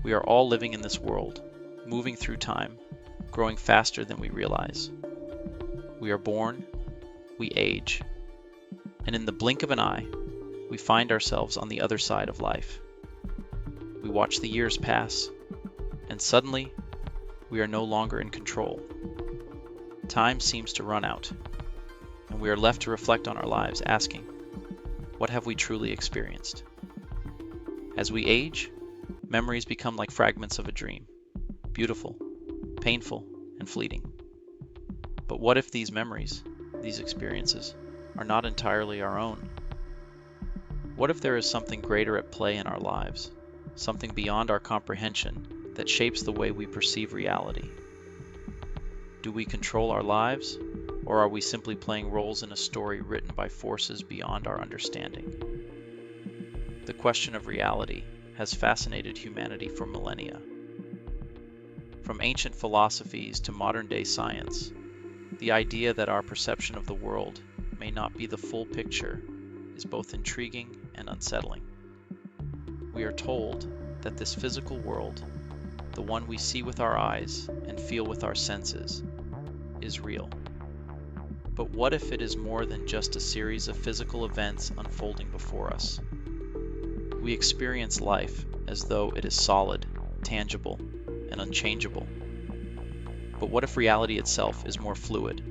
We are all living in this world, moving through time, growing faster than we realize. We are born, we age, and in the blink of an eye, we find ourselves on the other side of life. We watch the years pass, and suddenly, we are no longer in control. Time seems to run out, and we are left to reflect on our lives, asking, what have we truly experienced? As we age, memories become like fragments of a dream, beautiful, painful, and fleeting. But what if these memories, these experiences, are not entirely our own? What if there is something greater at play in our lives, something beyond our comprehension that shapes the way we perceive reality? Do we control our lives, or are we simply playing roles in a story written by forces beyond our understanding? The question of reality has fascinated humanity for millennia. From ancient philosophies to modern-day science, the idea that our perception of the world may not be the full picture is both intriguing and unsettling. We are told that this physical world, the one we see with our eyes and feel with our senses, is real. But what if it is more than just a series of physical events unfolding before us? We experience life as though it is solid, tangible, and unchangeable. But what if reality itself is more fluid?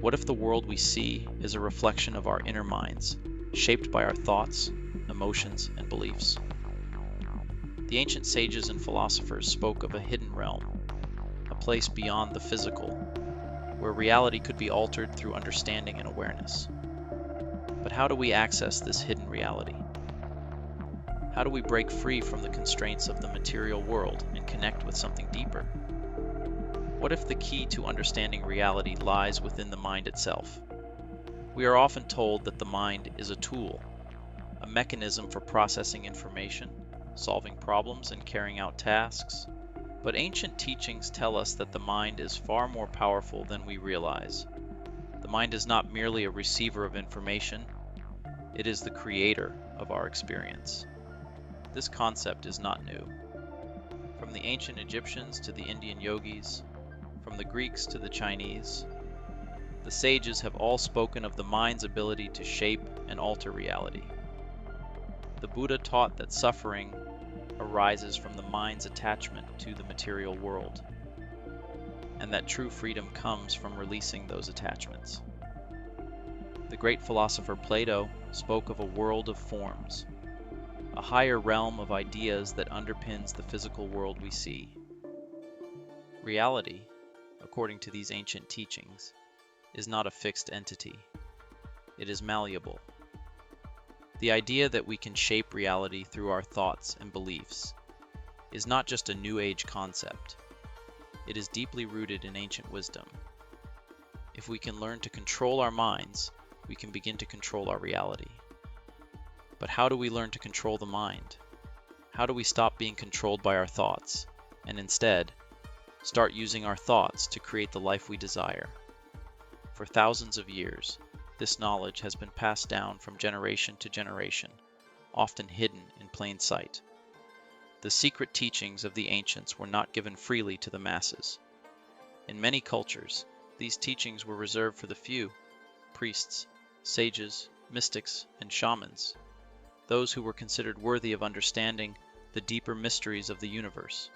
What if the world we see is a reflection of our inner minds, shaped by our thoughts, emotions, and beliefs? The ancient sages and philosophers spoke of a hidden realm, a place beyond the physical, where reality could be altered through understanding and awareness. But how do we access this hidden reality? How do we break free from the constraints of the material world and connect with something deeper? What if the key to understanding reality lies within the mind itself? We are often told that the mind is a tool, a mechanism for processing information, solving problems, and carrying out tasks. But ancient teachings tell us that the mind is far more powerful than we realize. The mind is not merely a receiver of information, it is the creator of our experience. This concept is not new. From the ancient Egyptians to the Indian yogis, from the Greeks to the Chinese, the sages have all spoken of the mind's ability to shape and alter reality. The Buddha taught that suffering arises from the mind's attachment to the material world, and that true freedom comes from releasing those attachments. The great philosopher Plato spoke of a world of forms, a higher realm of ideas that underpins the physical world we see. Reality, according to these ancient teachings, is not a fixed entity. It is malleable. The idea that we can shape reality through our thoughts and beliefs is not just a New Age concept. It is deeply rooted in ancient wisdom. If we can learn to control our minds, we can begin to control our reality. But how do we learn to control the mind? How do we stop being controlled by our thoughts, and instead, start using our thoughts to create the life we desire? For thousands of years, this knowledge has been passed down from generation to generation, often hidden in plain sight. The secret teachings of the ancients were not given freely to the masses. In many cultures, these teachings were reserved for the few: priests, sages, mystics, and shamans, those who were considered worthy of understanding the deeper mysteries of the universe.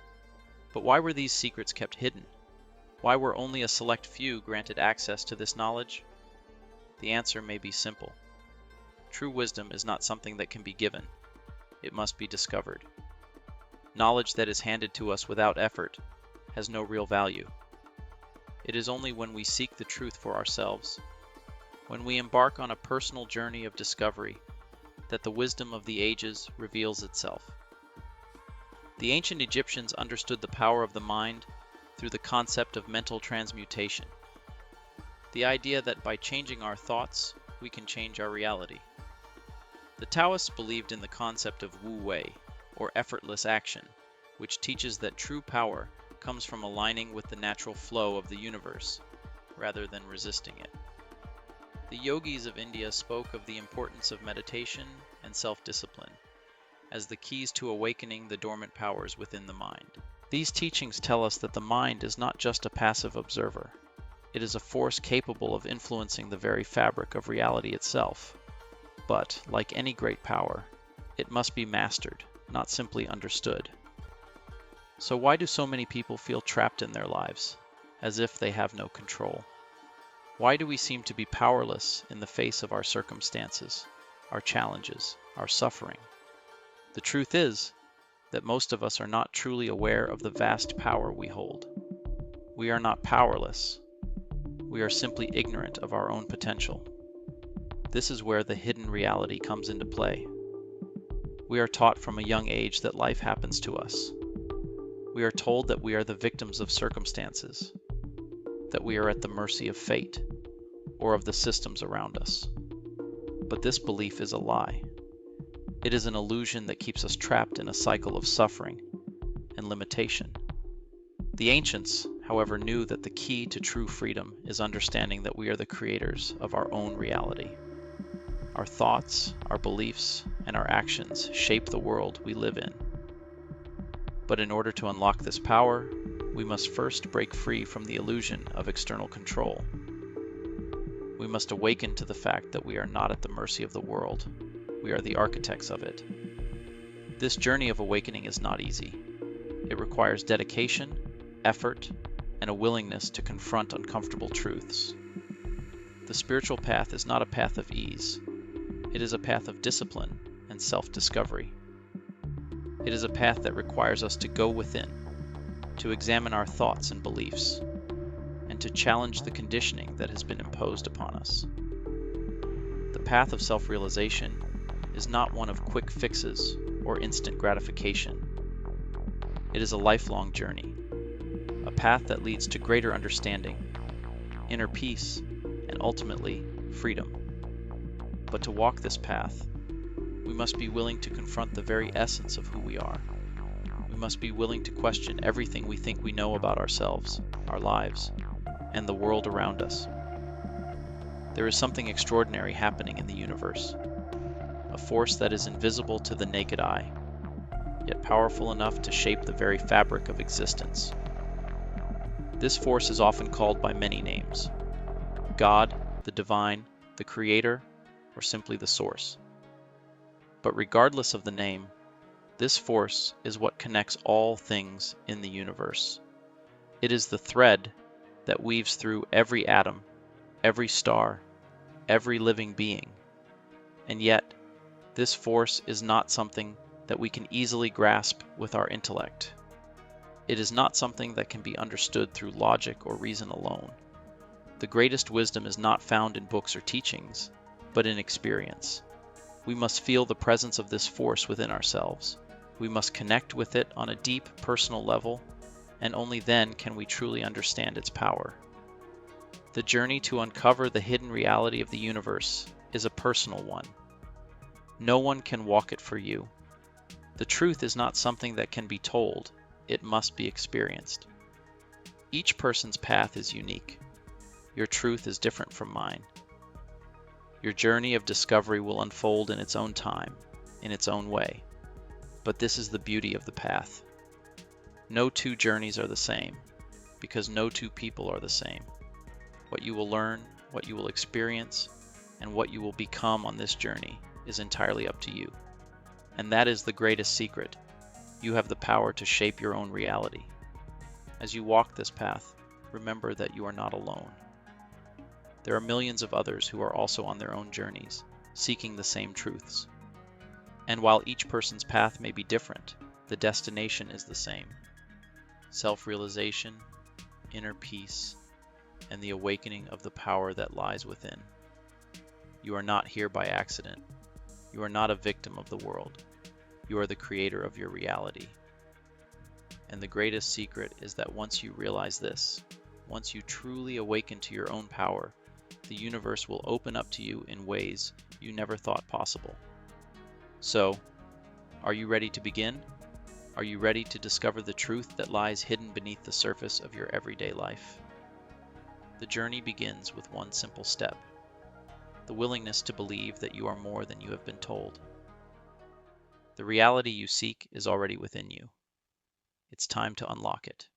But why were these secrets kept hidden? Why were only a select few granted access to this knowledge? The answer may be simple. True wisdom is not something that can be given. It must be discovered. Knowledge that is handed to us without effort has no real value. It is only when we seek the truth for ourselves, when we embark on a personal journey of discovery, that the wisdom of the ages reveals itself. The ancient Egyptians understood the power of the mind through the concept of mental transmutation, the idea that by changing our thoughts, we can change our reality. The Taoists believed in the concept of Wu Wei, or effortless action, which teaches that true power comes from aligning with the natural flow of the universe, rather than resisting it. The yogis of India spoke of the importance of meditation and self-discipline. as the keys to awakening the dormant powers within the mind. These teachings tell us that the mind is not just a passive observer. It is a force capable of influencing the very fabric of reality itself. But, like any great power, it must be mastered, not simply understood. So why do so many people feel trapped in their lives, as if they have no control? Why do we seem to be powerless in the face of our circumstances, our challenges, our suffering? The truth is that most of us are not truly aware of the vast power we hold. We are not powerless. We are simply ignorant of our own potential. This is where the hidden reality comes into play. We are taught from a young age that life happens to us. We are told that we are the victims of circumstances, that we are at the mercy of fate, or of the systems around us. But this belief is a lie. It is an illusion that keeps us trapped in a cycle of suffering and limitation. The ancients, however, knew that the key to true freedom is understanding that we are the creators of our own reality. Our thoughts, our beliefs, and our actions shape the world we live in. But in order to unlock this power, we must first break free from the illusion of external control. We must awaken to the fact that we are not at the mercy of the world. We are the architects of it. This journey of awakening is not easy. It requires dedication, effort, and a willingness to confront uncomfortable truths. The spiritual path is not a path of ease. It is a path of discipline and self-discovery. It is a path that requires us to go within, to examine our thoughts and beliefs, and to challenge the conditioning that has been imposed upon us. The path of self-realization is not one of quick fixes or instant gratification. It is a lifelong journey, a path that leads to greater understanding, inner peace, and ultimately, freedom. But to walk this path, we must be willing to confront the very essence of who we are. We must be willing to question everything we think we know about ourselves, our lives, and the world around us. There is something extraordinary happening in the universe, a force that is invisible to the naked eye, yet powerful enough to shape the very fabric of existence. This force is often called by many names: God, the divine, the creator, or simply the source. But regardless of the name, this force is what connects all things in the universe. It is the thread that weaves through every atom, every star, every living being. And yet, this force is not something that we can easily grasp with our intellect. It is not something that can be understood through logic or reason alone. The greatest wisdom is not found in books or teachings, but in experience. We must feel the presence of this force within ourselves. We must connect with it on a deep personal level, and only then can we truly understand its power. The journey to uncover the hidden reality of the universe is a personal one. No one can walk it for you. The truth is not something that can be told, it must be experienced. Each person's path is unique. Your truth is different from mine. Your journey of discovery will unfold in its own time, in its own way. But this is the beauty of the path. No two journeys are the same, because no two people are the same. What you will learn, what you will experience, and what you will become on this journey is entirely up to you. And that is the greatest secret. You have the power to shape your own reality. As you walk this path, remember that you are not alone. There are millions of others who are also on their own journeys, seeking the same truths. And while each person's path may be different, the destination is the same: self-realization, inner peace, and the awakening of the power that lies within. You are not here by accident. You are not a victim of the world. You are the creator of your reality. And the greatest secret is that once you realize this, once you truly awaken to your own power, the universe will open up to you in ways you never thought possible. So, are you ready to begin? Are you ready to discover the truth that lies hidden beneath the surface of your everyday life? The journey begins with one simple step: the willingness to believe that you are more than you have been told. The reality you seek is already within you. It's time to unlock it.